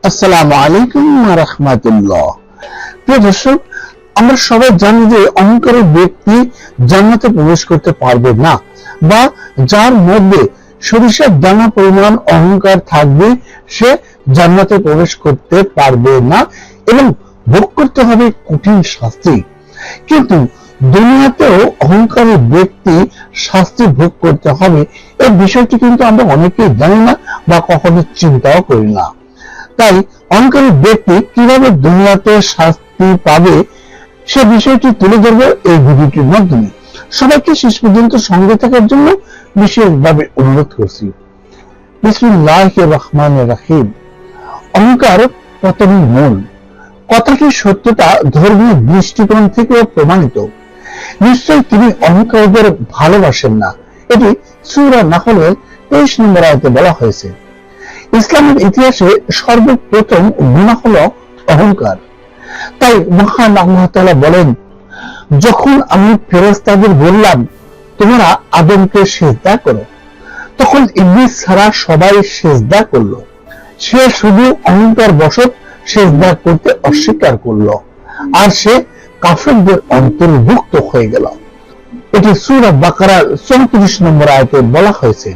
আসসালামু আলাইকুম ওয়া রাহমাতুল্লাহ। প্রিয় দর্শক, আমরা সবাই জানি যে অহংকারী ব্যক্তি জান্নাতে প্রবেশ করতে পারবে না, বা যার মধ্যে সরিষার দানা পরিমাণ অহংকার থাকবে সে জান্নাতে প্রবেশ করতে পারবে না এবং ভোগ করতে হবে কঠিন শাস্তি। কিন্তু দুনিয়াতেও অহংকারী ব্যক্তি শাস্তি ভোগ করতে হবে, এই বিষয়টি কিন্তু আমরা অনেকেই জানি না বা কখনো চিন্তাও করি না। তাই অহংকারী ব্যক্তি কিভাবে দুনিয়াতে শাস্তি পাবে সে বিষয়টি তুলে ধরবো এই ভিডিওটির মাধ্যমে। সবাইকে শেষ পর্যন্ত সঙ্গে থাকার জন্য বিশেষভাবে অনুরোধ করছি। বিসমিল্লাহির রহমানির রহিম। অহংকার পতনের মূল। কথাটির সত্যতা ধর্মীয় দৃষ্টিকোণ থেকে প্রমাণিত। নিশ্চয়ই তিনি অহংকারীদের ভালোবাসেন না। এটি সূরা নাহলের 23 নম্বর আয়াতে বলা হয়েছে। ইসলামের ইতিহাসে সর্বপ্রথম গুনাহ হলো অহংকার। তাই মহান আল্লাহ তাআলা বলেন, যখন আমি ফেরেশতাদের বললাম তোমরা আদমকে সিজদা করো, তখন ইবলিস ছাড়া সবাই সিজদা করলো। সে শুধু অহংকার বশত সিজদা করতে অস্বীকার করলো, আর সে কাফেরদের অন্তর্ভুক্ত হয়ে গেল। এটি সূরা বাকারার 34 নম্বর আয়াতে বলা হয়েছে।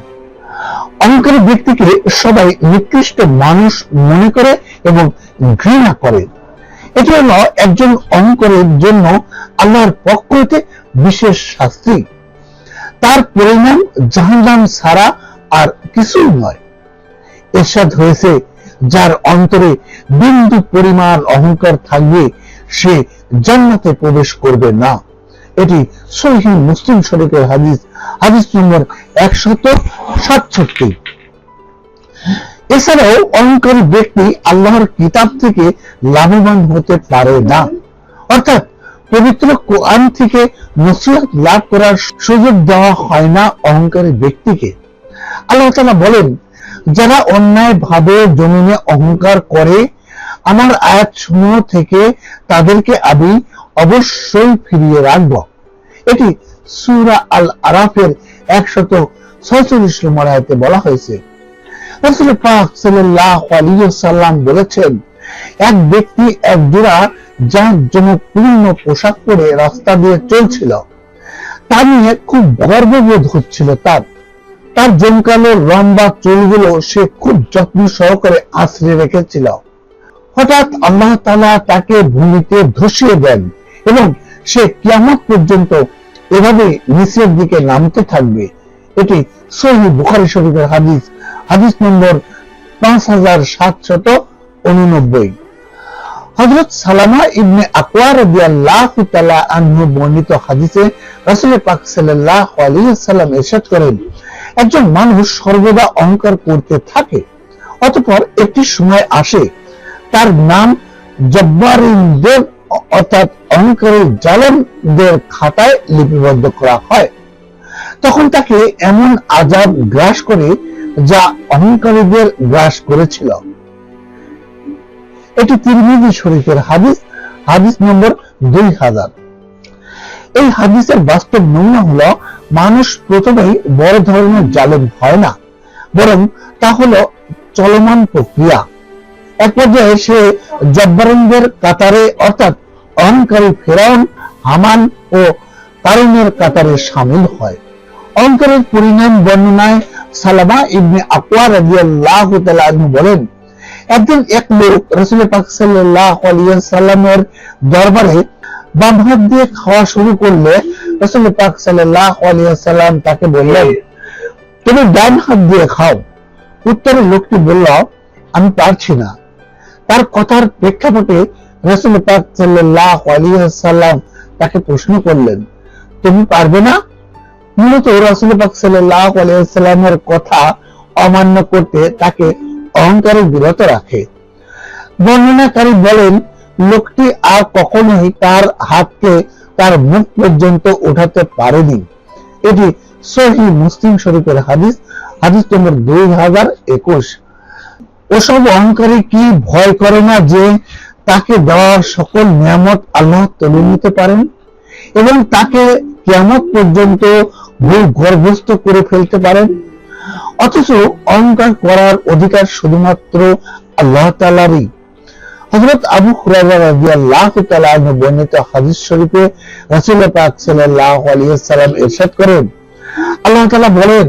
অহংকারী ব্যক্তিকে সবাই নিকৃষ্ট মানুষ মনে করে এবং ঘৃণা করে। এটি হলো একজন অহংকারীর জন্য আল্লাহর পক্ষ হতে বিশেষ শাস্তি। তার পরিণাম জাহান্নাম ছাড়া আর কিছুই নয়। ইরশাদ হয়েছে, যার অন্তরে বিন্দু পরিমাণ অহংকার থাকবে সে জান্নাতে প্রবেশ করবে না। এটি সহিহ মুসলিম শরীফের হাদিস নম্বর 167। এছাড়াও অহংকারী ব্যক্তি আল্লাহর কিতাব থেকে লাভবান হতে পারে না, অর্থাৎ পবিত্র কোরআন থেকে নসিহত লাভ করার সুযোগ দেওয়া হয় না অহংকারী ব্যক্তিকে। আল্লাহ তাআলা বলেন, যারা অন্যায় ভাবে জমিনে অহংকার করে আমার আয়াতসমূহ থেকে তাদেরকে আমি অবশ্যই ফিরিয়ে রাখব। এটি সূরা আল আরাফের 146 নম্বর আয়াতে বলা হয়েছে। রাসূল পাক সাল্লাল্লাহু আলাইহি ওয়াসাল্লাম বলেছেন, এক ব্যক্তি এক জোড়া জাঁকজমকপূর্ণ পোশাক পরে রাস্তা দিয়ে চলছিল। তা নিয়ে খুব গর্ববোধ হচ্ছিল তার জমকালো লম্বা চুলগুলো সে খুব যত্ন সহকারে আঁচড়ে রেখেছিল। হঠাৎ আল্লাহ তাআলা তাকে ভূমিতে ধসিয়ে দেন এবং সে কিয়ামত পর্যন্ত এভাবে নিচের দিকে নামতে থাকবে। এটি সহিহ বুখারী শরীফের হাদিস নম্বর 5789। হযরত সালামা ইবনে আকওয়া রাদিয়াল্লাহু তাআলা আনহু বর্ণিত হাদিসে রাসূল পাক সাল্লাল্লাহু আলাইহি ওয়াসাল্লাম ইরশাদ করেন, একজন মানুষ সর্বদা অহংকার করতে থাকে, অতঃপর একটি সময় আসে তার নাম জব্বারিনদের অর্থাৎ অহংকারী জালেমদের খাতায় লিপিবদ্ধ করা হয়। তখন তাকে এমন আযাব গ্রাস করে যা অহংকারীদের গ্রাস করেছিল। এটি তিরমিজি শরীফের হাদিস নম্বর 2000। এই হাদিসের বাস্তব নমুনা হলো, মানুষ প্রথমেই বড় ধরনের জালেম হয় না, বরং তা হলো চলমান প্রক্রিয়া। এক পর্যায়ে সে জব্বারিনদের কাতারে অর্থাৎ অহংকারী ফেরাউন, হামান ও কারুনের কাতারে শামিল হয়। অহংকারের পরিণাম বর্ণনায় সালামা ইবনে আকওয়া রাদিয়াল্লাহু তাআলা আনহু বলেন, একদিন এক লোক রাসূল পাক সাল্লাল্লাহু আলাইহি ওয়াসাল্লামের দরবারে বাম হাত দিয়ে খাওয়া শুরু করলে রাসূল পাক সাল্লাল্লাহু আলাইহি ওয়াসাল্লাম তাকে বললেন, তুমি ডান হাত দিয়ে খাও। উত্তরে লোকটি বলল, আমি পারছি না। তার কথার প্রেক্ষাপটে রাসূল পাক সাল্লাল্লাহু আলাইহি ওয়াসাল্লাম তাকে প্রশ্ন করলেন, তুমি পারবে না? মূলত রাসূল পাক সাল্লাল্লাহু আলাইহি ওয়াসাল্লামের কথা অমান্য করতে তাকে অহংকারে বিরত রাখে। বর্ণনাকারী বলেন, লোকটি আর কখনোই তার হাতকে তার মুখ পর্যন্ত উঠাতে পারেনি। এটি সহিহ মুসলিম শরীফের হাদিস নম্বর 2021। ওসব অহংকারী কি ভয় করে না যে তাকে দেওয়া সকল নিয়ামত আল্লাহ তুলে নিতে পারেন এবং তাকে কিয়ামত পর্যন্ত ভূগর্ভস্থ করে ফেলতে পারেন? অথচ অহংকার করার অধিকার শুধুমাত্র আল্লাহ তাআলারই। হযরত আবু হুরায়রা রাদিয়াল্লাহু তাআলা আনহু বর্ণিত হাদিস শরীফে রাসূল পাক সাল্লাল্লাহু আলাইহি ওয়াসাল্লাম ইরশাদ করেন, আল্লাহ তাআলা বলেন,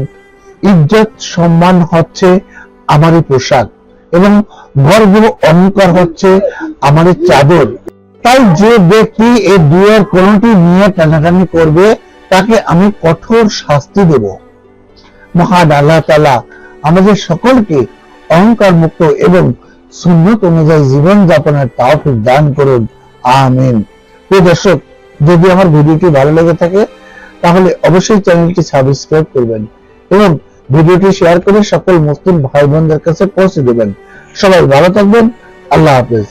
ইজ্জত সম্মান হচ্ছে আমারই পোশাক এবং গর্ব অহংকার হচ্ছে আমারই চাদর। তাই যে ব্যক্তি এই দুয়ের কোনটি নিয়ে টানাটানি করবে তাকে আমি কঠোর শাস্তি দেব। মহান আল্লাহ তাআলা আমাদের সকলকে অহংকার মুক্ত এবং সুন্নত অনুযায়ী জীবন যাপনের তৌফিক দান করুন, আমিন। প্রিয় দর্শক, যদি আমার ভিডিওটি ভালো লেগে থাকে তাহলে অবশ্যই চ্যানেলটি সাবস্ক্রাইব করবেন এবং ভিডিওটি শেয়ার করে সকল মুসলিম ভাই বোনদের কাছে পৌঁছে দেবেন। সবাই ভালো থাকবেন। আল্লাহ হাফেজ।